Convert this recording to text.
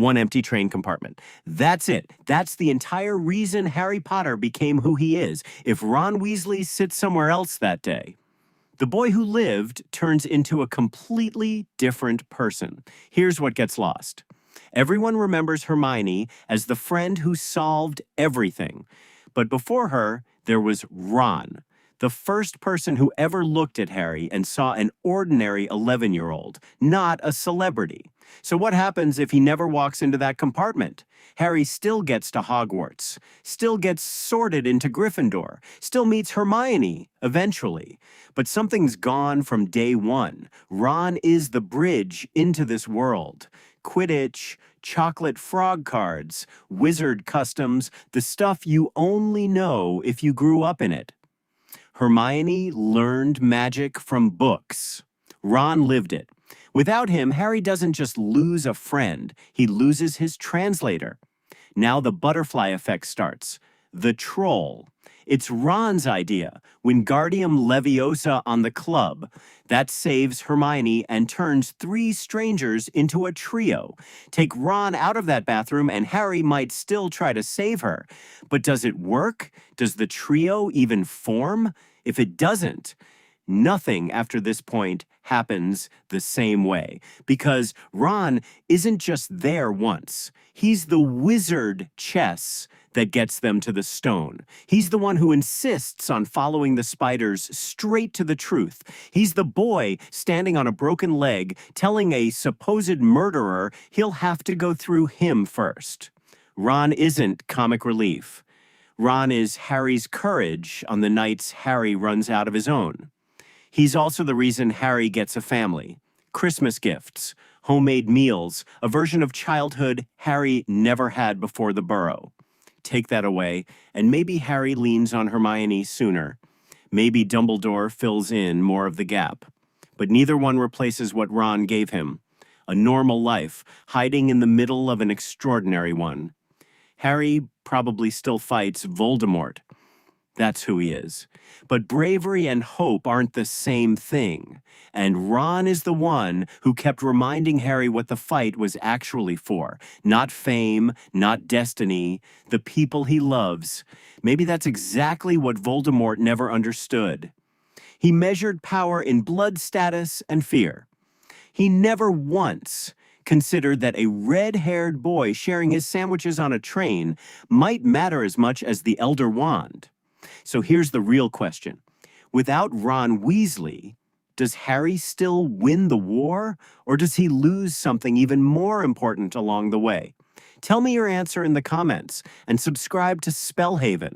one empty train compartment. That's it. That's the entire reason Harry Potter became who he is. If Ron Weasley sits somewhere else that day, the boy who lived turns into a completely different person. Here's what gets lost. Everyone remembers Hermione as the friend who solved everything. But before her, there was Ron, the first person who ever looked at Harry and saw an ordinary 11-year-old, not a celebrity. So what happens if he never walks into that compartment? Harry still gets to Hogwarts, still gets sorted into Gryffindor, still meets Hermione eventually. But something's gone from day one. Ron is the bridge into this world. Quidditch, chocolate frog cards, wizard customs, the stuff you only know if you grew up in it. Hermione learned magic from books. Ron lived it. Without him, Harry doesn't just lose a friend, he loses his translator. Now the butterfly effect starts. The troll. It's Ron's idea, Wingardium Leviosa on the club. That saves Hermione and turns 3 strangers into a trio. Take Ron out of that bathroom and Harry might still try to save her. But does it work? Does the trio even form? If it doesn't, nothing after this point happens the same way. Because Ron isn't just there once. He's the wizard chess that gets them to the stone. He's the one who insists on following the spiders straight to the truth. He's the boy standing on a broken leg telling a supposed murderer he'll have to go through him first. Ron isn't comic relief. Ron is Harry's courage on the nights Harry runs out of his own. He's also the reason Harry gets a family, Christmas gifts, homemade meals, a version of childhood Harry never had before the Burrow. Take that away, and maybe Harry leans on Hermione sooner. Maybe Dumbledore fills in more of the gap. But neither one replaces what Ron gave him, a normal life, hiding in the middle of an extraordinary one. Harry probably still fights Voldemort. That's who he is. But bravery and hope aren't the same thing. And Ron is the one who kept reminding Harry what the fight was actually for. Not fame, not destiny, the people he loves. Maybe that's exactly what Voldemort never understood. He measured power in blood status and fear. He never once considered that a red-haired boy sharing his sandwiches on a train might matter as much as the Elder Wand. So here's the real question. Without Ron Weasley, does Harry still win the war, or does he lose something even more important along the way? Tell me your answer in the comments, and subscribe to Spellhaven.